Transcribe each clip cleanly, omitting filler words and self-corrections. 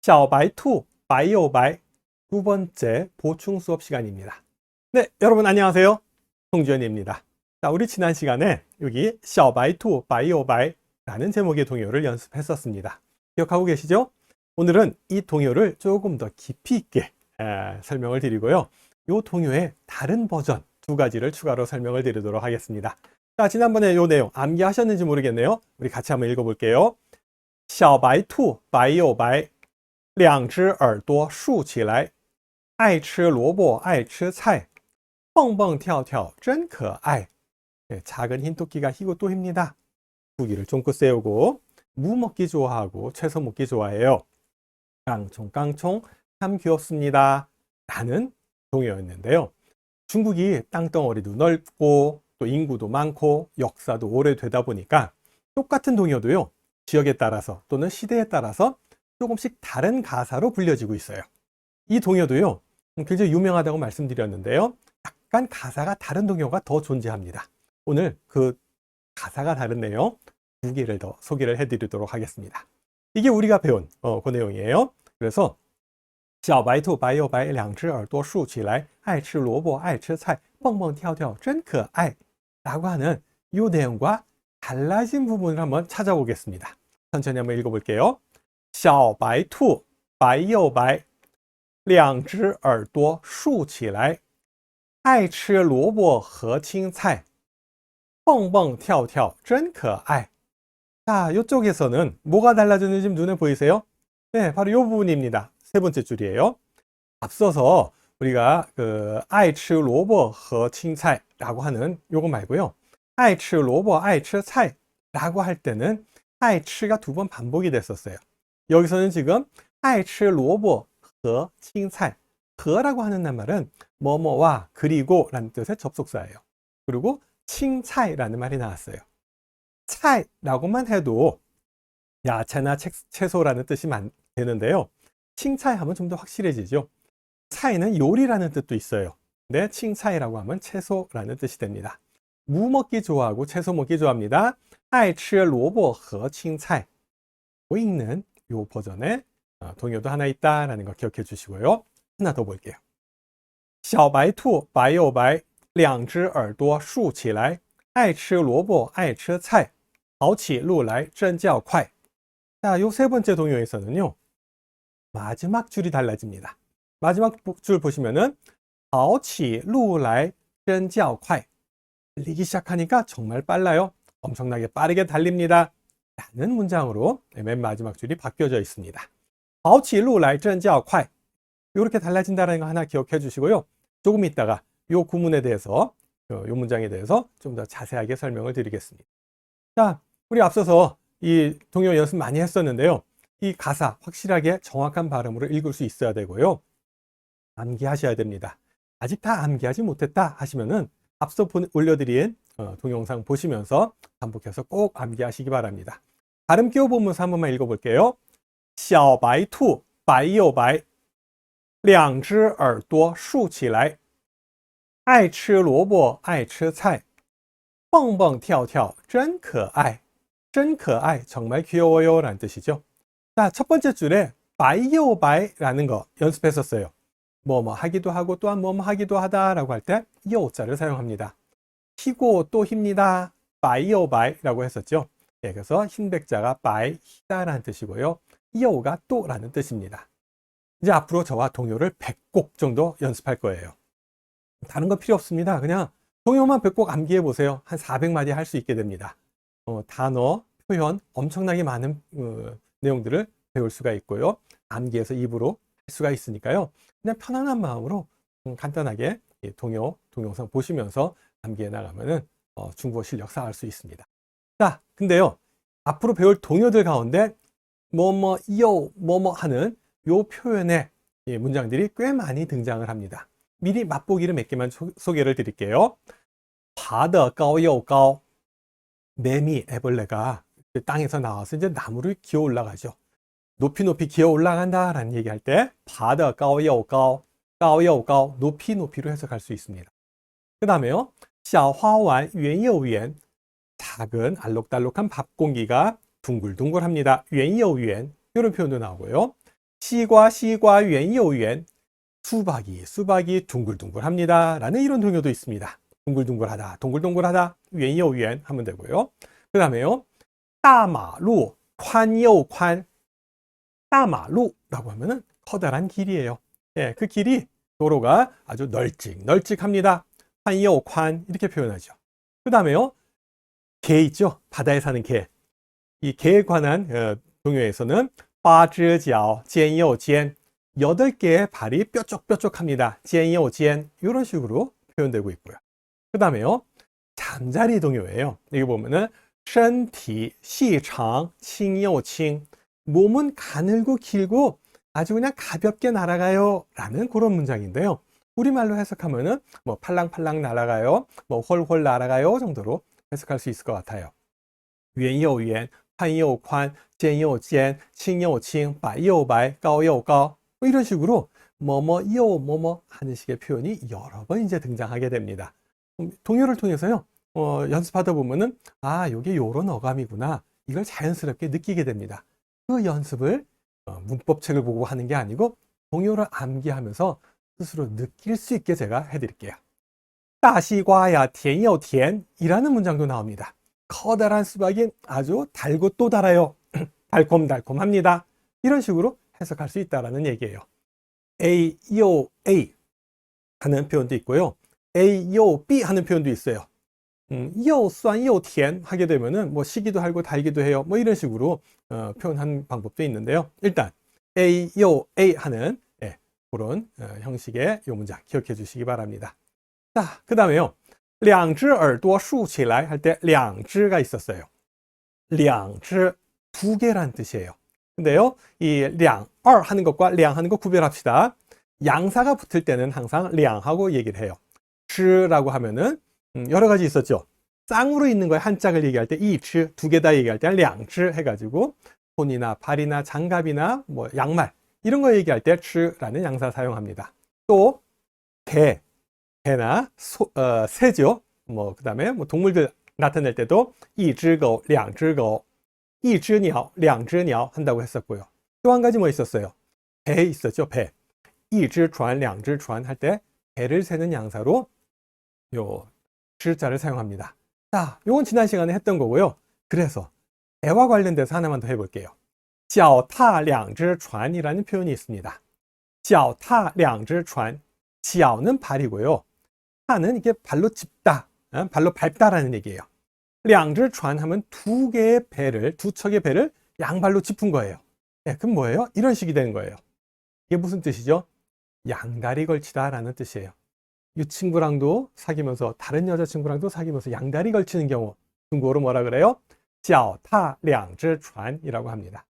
샤오바이투 바이오바이 두 번째 보충 수업 시간입니다. 네, 여러분 안녕하세요. 송주현입니다. 자, 우리 지난 시간에 여기 샤오바이투 바이오바이 라는 제목의 동요를 연습했었습니다. 기억하고 계시죠? 오늘은 이 동요를 조금 더 깊이 있게 설명을 드리고요. 이 동요의 다른 버전 두 가지를 추가로 설명을 드리도록 하겠습니다. 자, 지난번에 이 내용 암기하셨는지 모르겠네요. 우리 같이 한번 읽어볼게요. 小白兔白又白两只耳朵竖起来爱吃萝卜爱吃菜蹦蹦跳跳真可爱 네, 작은 흰토끼가 희고 또 힙니다. 두 귀를 쫑긋 세우고 무 먹기 좋아하고 채소 먹기 좋아해요. 깡총깡총 참 귀엽습니다. 라는 동요였는데요. 중국이 땅덩어리도 넓고 또 인구도 많고 역사도 오래되다 보니까 똑같은 동요도요. 지역에 따라서 또는 시대에 따라서 조금씩 다른 가사로 불려지고 있어요. 이 동요도요. 굉장히 유명하다고 말씀드렸는데요. 약간 가사가 다른 동요가 더 존재합니다. 오늘 그 가사가 다른 내용 두 개를 더 소개를 해드리도록 하겠습니다. 이게 우리가 배운 그 내용이에요. 그래서 小白兔白又白两只耳朵竖起来爱吃萝卜爱吃菜蹦蹦跳跳真可爱 라고 하는 이 내용과 달라진 부분을 한번 찾아보겠습니다. 천천히 한번 읽어볼게요. 小白兔白又白两只耳朵竖起来爱吃萝卜和青菜蹦蹦跳跳真可爱 자, 이쪽에서는 뭐가 달라졌는지 눈에 보이세요? 네, 바로 이 부분입니다. 세 번째 줄이에요. 앞서서 우리가爱吃萝卜和青菜 라고 하는 요거 말고요. 爱吃萝卜爱吃菜 라고 할 때는 爱吃가 두 번 반복이 됐었어요. 여기서는 지금 爱吃萝卜和青菜 和라고 하는 말은 뭐뭐와 그리고 라는 뜻의 접속사예요. 그리고 青菜라는 말이 나왔어요. 菜라고만 해도 야채나 채소라는 뜻이 되는데요. 青菜 하면 좀 더 확실해지죠. 菜는 요리라는 뜻도 있어요. 근데 青菜라고 하면 채소라는 뜻이 됩니다. 무 먹기 좋아하고 채소 먹기 좋아합니다. 爱吃萝卜和青菜 읽는 요 버전의 동요도 하나 있다라는 거 기억해 주시고요. 하나 더 볼게요. 小白兔白又白两只耳朵竖起来爱吃萝卜爱吃菜跑起路来真叫快 자, 요 세 번째 동요에서는요. 마지막 줄이 달라집니다. 마지막 줄 보시면은 跑起路来真叫快 달리기 시작하니까 정말 빨라요. 엄청나게 빠르게 달립니다. 라는 문장으로 맨 마지막 줄이 바뀌어져 있습니다. 跑起路来真叫快 이렇게 달라진다는 거 하나 기억해 주시고요. 조금 있다가 이 구문에 대해서 이 문장에 대해서 좀 더 자세하게 설명을 드리겠습니다. 자, 우리 앞서서 이 동요 연습 많이 했었는데요. 이 가사 확실하게 정확한 발음으로 읽을 수 있어야 되고요. 암기하셔야 됩니다. 아직 다 암기하지 못했다 하시면은 앞서 올려드린 동영상 보시면서 반복해서 꼭 암기하시기 바랍니다. 발음 끼워 보면서 한 번만 읽어볼게요. 小白兔白又白两只耳朵竖起来爱吃萝卜爱吃菜蹦蹦跳跳真可爱真可爱 정말 귀여워요 라는 뜻이죠. 자, 첫 번째 줄에 白又白 라는 거 연습했었어요. 뭐뭐 하기도 하고 또한 뭐뭐 하기도 하다 라고 할 때 여자를 사용합니다. 희고 또 힙니다. 白又白 라고 했었죠. 예, 그래서 흰백자가 白, 희다 라는 뜻이고요. 여가 또 라는 뜻입니다. 이제 앞으로 저와 동요를 100곡 정도 연습할 거예요. 다른 거 필요 없습니다. 그냥 동요만 100곡 암기해 보세요. 한 400마디 할 수 있게 됩니다. 단어, 표현 엄청나게 많은 내용들을 배울 수가 있고요. 암기해서 입으로 할 수가 있으니까요. 그냥 편안한 마음으로 간단하게 동영상 보시면서 암기해 나가면은 중국어 실력 쌓을 수 있습니다. 자, 근데요. 앞으로 배울 동요들 가운데 뭐뭐 뭐뭐 하는 요 표현의 문장들이 꽤 많이 등장을 합니다. 미리 맛보기를 몇 개만 소개를 드릴게요. 爬得高又高 매미, 애벌레가 땅에서 나와서 이제 나무를 기어 올라가죠. 높이 높이 기어 올라간다 라는 얘기할 때 爬得高又高 高又高 높이 높이로 해석할 수 있습니다. 그 다음에요. 小花丸圆又圆 작은 알록달록한 밥 공기가 둥글둥글합니다. 圆又圆 이런 표현도 나오고요. 시과 시과 圆又圆 수박이 둥글둥글합니다 라는 이런 동요도 있습니다. 둥글둥글하다, 동글동글하다, 圆又圆 하면 되고요. 그 다음에요. 大马路宽又宽 大马路라고 하면은 커다란 길이에요. 예, 그 길이 도로가 아주 널찍널찍합니다. 宽又宽 이렇게 표현하죠. 그 다음에요. 개 있죠? 바다에 사는 개. 이 개에 관한 동요에서는 8只脚尖又尖 8개의 발이 뾰족뾰족합니다. 尖又尖 이런 식으로 표현되고 있고요. 그 다음에요. 잠자리 동요예요. 여기 보면은 身体细长轻又轻 몸은 가늘고 길고 아주 그냥 가볍게 날아가요 라는 그런 문장인데요. 우리말로 해석하면은 뭐 팔랑팔랑 날아가요, 뭐 홀홀 날아가요 정도로 해석할 수 있을 것 같아요. 圆又圆宽又宽尖又尖轻又轻白又白高又高 뭐 이런 식으로 뭐뭐 요 뭐뭐 하는 식의 표현이 여러 번 이제 등장하게 됩니다. 동요를 통해서요 연습하다 보면은 아 요게 요런 어감이구나 이걸 자연스럽게 느끼게 됩니다. 그 연습을 문법책을 보고 하는 게 아니고 동요를 암기하면서 스스로 느낄 수 있게 제가 해드릴게요. 大西瓜呀甜又甜 이라는 문장도 나옵니다. 커다란 수박이 아주 달고 또 달아요. 달콤달콤합니다. 이런 식으로 해석할 수 있다는 얘기예요. A, 요, A 하는 표현도 있고요. A, 요, B 하는 표현도 있어요. 요,酸, 요, 甜 하게 되면은 뭐 시기도 하고 달기도 해요. 뭐 이런 식으로 표현하는 방법도 있는데요. 일단 A, 요, A 하는 그런 형식의 요 문장 기억해 주시기 바랍니다. 자, 그 다음에요. 两只耳朵竖起来 할 때 两只가 있었어요. 两只 두 개란 뜻이에요. 근데요, 이 两, 2 하는 것과 两 하는 것 구별합시다. 양사가 붙을 때는 항상 两 하고 얘기를 해요. 知라고 하면은 여러 가지 있었죠. 쌍으로 있는 거에 한 짝을 얘기할 때 이치 두 개 다 얘기할 때는 两只 해가지고 손이나 발이나 장갑이나 뭐 양말 이런 거 얘기할 때 知라는 양사 사용합니다. 또 개나 새죠. 뭐 그다음에 뭐 동물들 나타낼 때도 一只狗, 两只狗, 一只鸟, 两只鸟 한다고 했었고요. 또 한 가지 뭐 있었어요? 배 있었죠. 배. 一只船, 两只船 할 때 배를 세는 양사로 요 知자를 사용합니다. 자, 요건 지난 시간에 했던 거고요. 그래서 배와 관련돼서 하나만 더 해볼게요. 脚踏两只船 이라는 표현이 있습니다. 脚踏两只船 脚는 발이고요. 타는 이게 발로 짚다, 발로 밟다라는 얘기예요. 两只船 하면 두 척의 배를 양발로 짚은 거예요. 네, 그럼 뭐예요? 이런 식이 되는 거예요. 이게 무슨 뜻이죠? 양다리 걸치다 라는 뜻이에요. 이 친구랑도 사귀면서 다른 여자친구랑도 사귀면서 양다리 걸치는 경우 중국어로 뭐라 그래요? 脚踏两只船 이라고 합니다.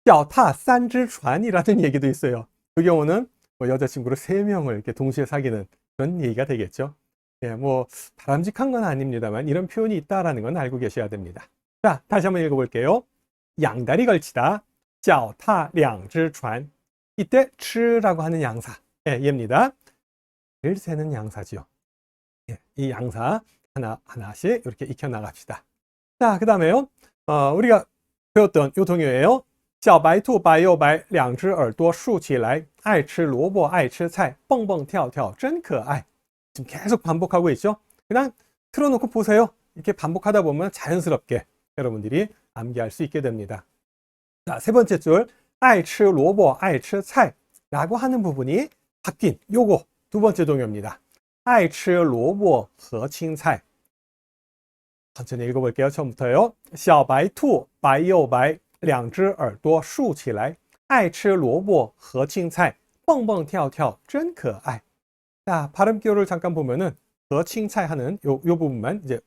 脚踏三只船 이라는 얘기도 있어요. 그 경우는 뭐 여자친구를 3명을 이렇게 동시에 사귀는 그런 얘기가 되겠죠. 예, 뭐 바람직한 건 아닙니다만 이런 표현이 있다라는 건 알고 계셔야 됩니다. 자, 다시 한번 읽어볼게요. 양다리 걸치다, 脚踏两只船 이때 吃라고 하는 양사, 얘입니다. 를 세는 양사지요. 예, 이 양사 하나씩 이렇게 익혀 나갑시다. 자, 그 다음에요. 우리가 배웠던 요 동요예요. 小白兔白又白两只耳朵竖起来爱吃萝卜爱吃菜蹦蹦跳跳真可爱 지금 계속 반복하고 있죠. 그냥 틀어놓고 보세요. 이렇게 반복하다 보면 자연스럽게 여러분들이 암기할 수 있게 됩니다. 자, 세 번째 줄 爱吃萝卜爱吃菜 라고 하는 부분이 바뀐 요거 두 번째 동요입니다. 爱吃萝卜和青菜 천천히 읽어볼게요. 처음부터요. 小白兔白又白两只耳朵竖起来爱吃萝卜和青菜蹦蹦跳跳真可爱 자, 발음 기호를 잠깐 보면은 和青菜 하는 요 부분만 이제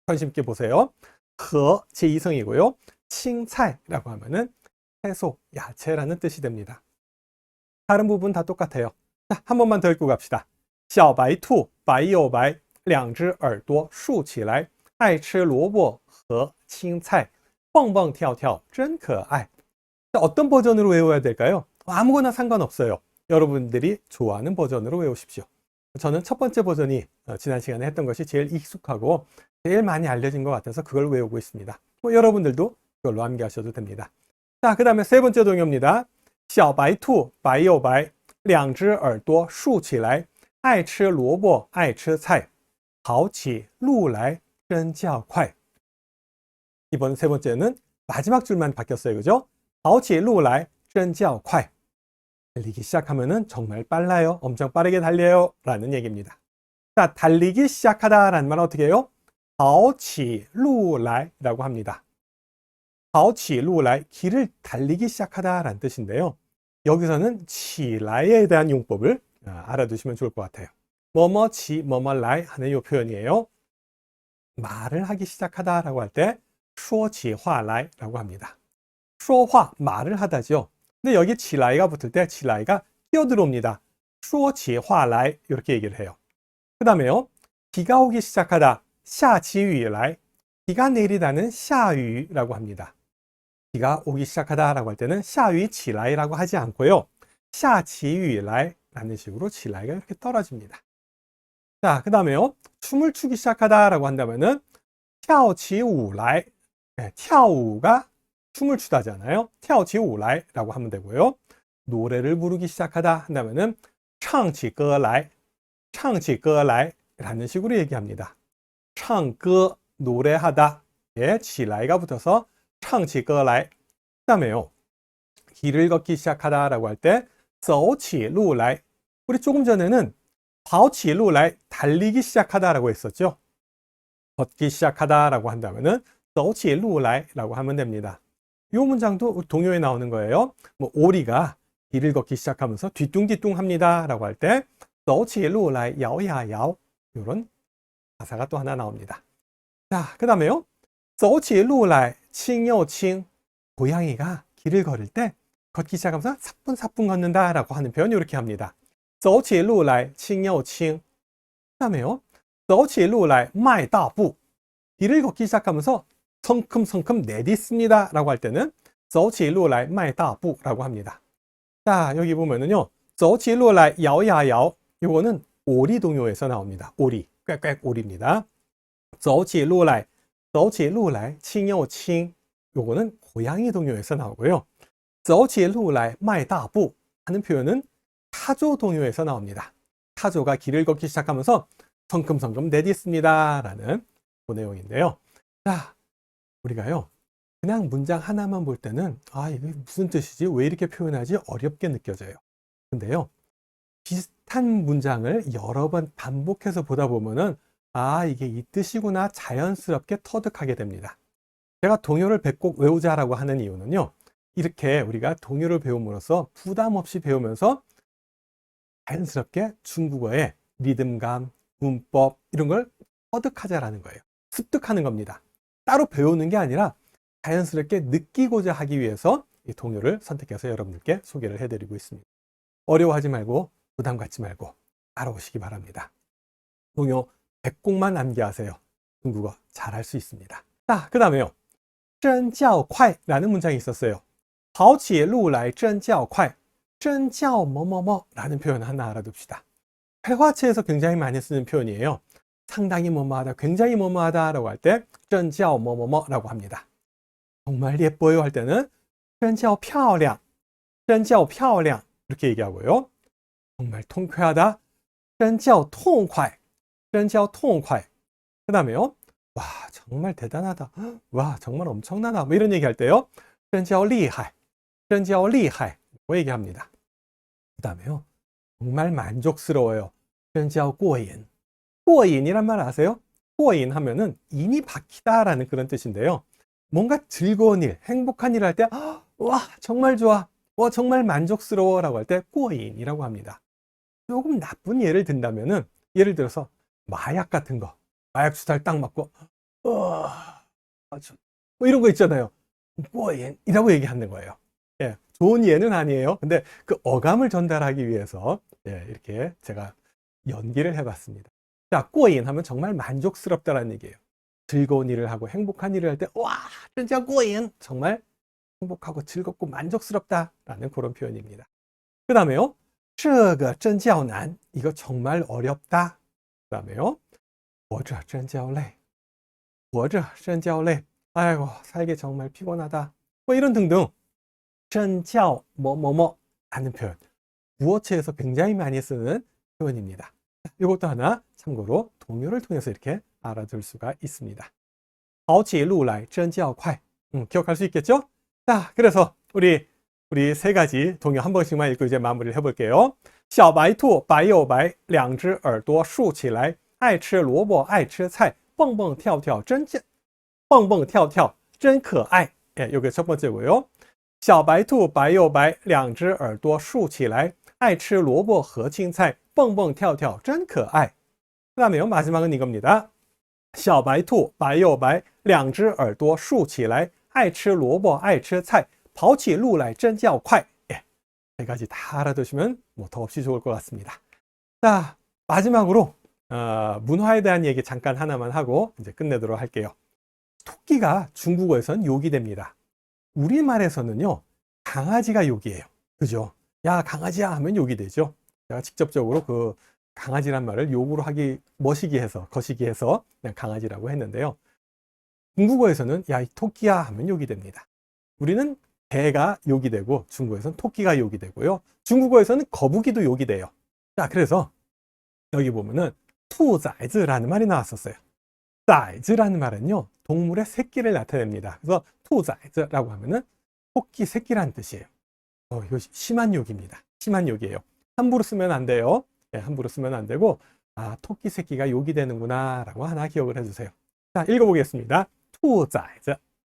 관심 있게 보세요. 和 제2성이고요. 青菜 라고 하면은 채소, 야채라는 뜻이 됩니다. 다른 부분 다 똑같아요. 자, 한 번만 더 읽고 갑시다. 小白兔白又白两只耳朵竖起来爱吃萝卜和青菜蹦蹦跳跳真可爱 자, 어떤 버전으로 외워야 될까요? 아무거나 상관없어요. 여러분들이 좋아하는 버전으로 외우십시오. 저는 첫 번째 버전이 지난 시간에 했던 것이 제일 익숙하고 제일 많이 알려진 것 같아서 그걸 외우고 있습니다. 뭐 여러분들도 그걸로 암기하셔도 됩니다. 자, 그 다음에 세 번째 동요입니다. 小白兔白又白，两只耳朵竖起来，爱吃萝卜爱吃菜，跑起路来真叫快. 이번 세 번째는 마지막 줄만 바뀌었어요. 그죠? 跑起路来真叫快. 달리기 시작하면은 정말 빨라요. 엄청 빠르게 달려요. 라는 얘기입니다. 자, 달리기 시작하다 라는 말은 어떻게 해요? 跑起路来라고 합니다. 跑起路来, 길을 달리기 시작하다 라는 뜻인데요. 여기서는 起来에 대한 용법을 알아두시면 좋을 것 같아요. 뭐뭐 치 뭐뭐 라이 하는 이 표현이에요. 말을 하기 시작하다 라고 할 때 说起话来라고 합니다. 说话, 말을 하다죠. 근데 여기 起来가 붙을 때 起来가 끼어들어옵니다. 说起话来 이렇게 얘기를 해요. 그 다음에요. 비가 오기 시작하다 下起雨来, 비가 내리다는 下雨라고 합니다. 비가 오기 시작하다 라고 할 때는 下雨起来라고 하지 않고요. 下起雨来라는 식으로 起来가 이렇게 떨어집니다. 자, 그 다음에요. 춤을 추기 시작하다 라고 한다면은 跳起舞来, 네, 跳舞가 춤을 추다잖아요. 跳起舞来라고 하면 되고요. 노래를 부르기 시작하다 한다면은 唱起歌来, 唱起歌来라는 식으로 얘기합니다. 唱歌, 노래하다, 예, 起来가 붙어서 唱起歌来. 그 다음에요. 길을 걷기 시작하다 라고 할 때 走起路来. 우리 조금 전에는 跑起路来, 달리기 시작하다 라고 했었죠. 걷기 시작하다 라고 한다면은 走起路来라고 하면 됩니다. 이 문장도 동요에 나오는 거예요. 뭐 오리가 길을 걷기 시작하면서 뒤뚱뒤뚱 합니다 라고 할 때 走起路来摇呀摇, 이런 가사가 또 하나 나옵니다. 자, 그 다음에요. 走起路来轻又轻, 고양이가 길을 걸을 때 걷기 시작하면서 사뿐사뿐 걷는다 라고 하는 표현 이렇게 합니다. 走起路来轻又轻. 그 다음에요. 走起路来迈大步, 길을 걷기 시작하면서 성큼성큼 내딛습니다 라고 할 때는 走起路来迈大步 라고 합니다. 자, 여기 보면은요. 走起路来摇呀摇, 요거는 오리 동요에서 나옵니다. 오리, 꽥꽥 오리입니다. 走起路来轻又轻, 요거는 고양이 동요에서 나오고요. 走起路来迈大步 하는 표현은 타조 동요에서 나옵니다. 타조가 길을 걷기 시작하면서 성큼성큼 내딛습니다 라는 그 내용인데요. 자, 우리가요, 그냥 문장 하나만 볼 때는 이게 무슨 뜻이지? 왜 이렇게 표현하지? 어렵게 느껴져요. 근데요, 비슷한 문장을 여러 번 반복해서 보다 보면은 이게 이 뜻이구나 자연스럽게 터득하게 됩니다. 제가 동요를 100곡 외우자라고 하는 이유는요, 이렇게 우리가 동요를 배움으로써 부담 없이 배우면서 자연스럽게 중국어의 리듬감, 문법 이런 걸 터득하자라는 거예요. 습득하는 겁니다. 따로 배우는 게 아니라 자연스럽게 느끼고자 하기 위해서 이 동요를 선택해서 여러분들께 소개를 해드리고 있습니다. 어려워하지 말고 부담 갖지 말고 따라오시기 바랍니다. 동요 100곡만 암기하세요. 중국어 잘할 수 있습니다. 자, 그 다음에요. 真叫快 라는 문장이 있었어요. 跑起路来真叫快, 真叫뭐뭐뭐 라는 표현 하나 알아둡시다. 회화체에서 굉장히 많이 쓰는 표현이에요. 상당히 뭐뭐하다, 굉장히 뭐뭐하다 라고 할 때 真叫뭐뭐뭐 라고 합니다. 정말 예뻐요 할 때는 真叫漂亮, 真叫漂亮 이렇게 얘기하고요. 정말 통쾌하다, 真叫痛快, 真叫痛快. 그 다음에요. 와, 정말 대단하다, 와, 정말 엄청나다, 뭐 이런 얘기할 때요. 真叫厉害, 真叫厉害 뭐 얘기합니다. 그 다음에요. 정말 만족스러워요. 真叫过瘾. 过瘾이란 말 아세요? 过瘾 하면은 인이 박히다 라는 그런 뜻인데요. 뭔가 즐거운 일, 행복한 일을 할 때, 와, 정말 좋아, 와, 정말 만족스러워 라고 할 때 过瘾 이라고 합니다. 조금 나쁜 예를 든다면은, 예를 들어서 마약 같은 거, 마약 주사를 딱 맞고, 뭐 이런 거 있잖아요. 过瘾 이라고 얘기하는 거예요. 예, 좋은 예는 아니에요. 근데 그 어감을 전달하기 위해서 이렇게 제가 연기를 해봤습니다. 자, 过瘾 하면 정말 만족스럽다라는 얘기예요. 즐거운 일을 하고 행복한 일을 할 때, 와, 진짜 过瘾, 정말 행복하고 즐겁고 만족스럽다라는 그런 표현입니다. 그 다음에요. 这个真叫难, 이거 정말 어렵다. 그 다음에요. 活着真叫累, 活着真叫累, 아이고, 살기 정말 피곤하다. 뭐 이런 등등. 真叫뭐뭐뭐 라는 표현. 구어체에서 굉장히 많이 쓰는 표현입니다. 이것도 하나 참고로 동요를 통해서 이렇게 알아둘 수가 있습니다. 跑起路来真叫快. 기억할 수 있겠죠? 자, 그래서 우리 세 가지 동요 한 번씩만 읽고 이제 마무리를 해볼게요. 小白兔白又白两只耳朵竖起来爱吃萝卜爱吃菜蹦蹦跳跳真可爱. 예, 요게 첫 번째고요. 小白兔白又白两只耳朵竖起来爱吃萝卜和青菜蹦蹦跳跳真可爱. 그 다음에요. 마지막은 이겁니다. 小白兔白又白两只耳朵竖起来爱吃萝卜爱吃菜跑起路来真叫快. 예, 세 가지 다 알아두시면 뭐 더없이 좋을 것 같습니다. 자, 마지막으로 문화에 대한 얘기 잠깐 하나만 하고 이제 끝내도록 할게요. 토끼가 중국어에선 욕이 됩니다. 우리말에서는요, 강아지가 욕이에요. 그죠? 야, 강아지야 하면 욕이 되죠. 제가 직접적으로 그 강아지란 말을 욕으로 하기 멋이기 해서 거시기 해서 그냥 강아지라고 했는데요. 중국어에서는 야, 이 토끼야 하면 욕이 됩니다. 우리는 개가 욕이 되고 중국어에서는 토끼가 욕이 되고요. 중국어에서는 거북이도 욕이 돼요. 자, 그래서 여기 보면은 투자이즈라는 말이 나왔었어요. 자이즈라는 말은요, 동물의 새끼를 나타냅니다. 그래서 투자이즈라고 하면은 토끼 새끼라는 뜻이에요. 이거 심한 욕입니다. 심한 욕이에요. 함부로 쓰면 안 돼요. 네, 함부로 쓰면 안 되고, 아, 토끼 새끼가 욕이 되는구나 라고 하나 기억을 해주세요. 자, 읽어보겠습니다.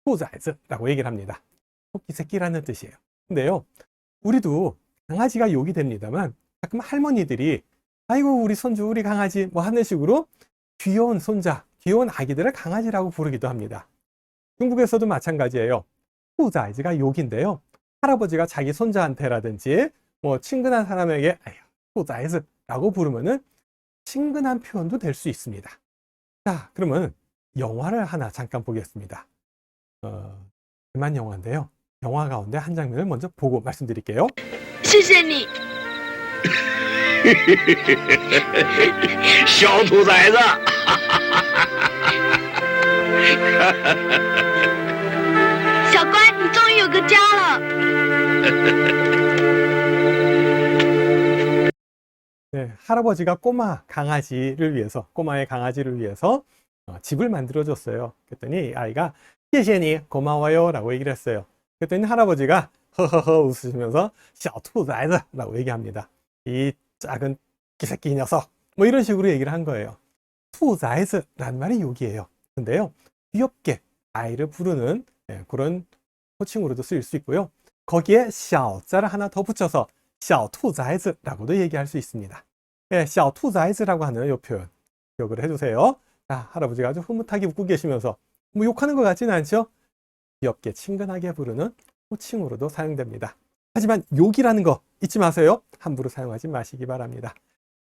투자이즈라고 얘기를 합니다. 토끼 새끼라는 뜻이에요. 근데요, 우리도 강아지가 욕이 됩니다만 가끔 할머니들이 아이고 우리 손주 우리 강아지 뭐 하는 식으로 귀여운 손자, 귀여운 아기들을 강아지라고 부르기도 합니다. 중국에서도 마찬가지예요. 투자이즈가 욕인데요. 할아버지가 자기 손자한테라든지 뭐 친근한 사람에게 아유, 투자이즈라고 부르면은 친근한 표현도 될 수 있습니다. 자, 그러면 영화를 하나 잠깐 보겠습니다. 대만 영화인데요. 영화 가운데 한 장면을 먼저 보고 말씀드릴게요. 谢谢你，小兔崽子，小乖，你终于有个家了。 네, 할아버지가 꼬마의 강아지를 위해서 집을 만들어줬어요. 그랬더니 아이가 谢谢你 고마워요 라고 얘기를 했어요. 그랬더니 할아버지가 허허허 웃으시면서 小兔崽子라고 얘기합니다. 이 작은 끼새끼 녀석 뭐 이런 식으로 얘기를 한 거예요. 兔崽子라는 말이 욕이에요. 근데요, 귀엽게 아이를 부르는 그런 호칭으로도 쓰일 수 있고요. 거기에 小자를 하나 더 붙여서 小兔崽子라고도 얘기할 수 있습니다. 네, 小兔崽子라고 하는 이 표현 기억을 해주세요. 자, 할아버지가 아주 흐뭇하게 웃고 계시면서 뭐 욕하는 것 같지는 않죠? 귀엽게 친근하게 부르는 호칭으로도 사용됩니다. 하지만 욕이라는 거 잊지 마세요. 함부로 사용하지 마시기 바랍니다.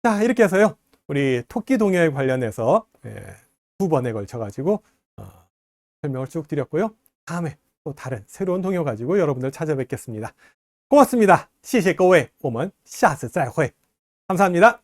자, 이렇게 해서요, 우리 토끼 동요에 관련해서 2번에 걸쳐 가지고 설명을 쭉 드렸고요. 다음에 또 다른 새로운 동요 가지고 여러분들 찾아뵙겠습니다. 고맙습니다. 谢谢各位，我们下次再会。 감사합니다.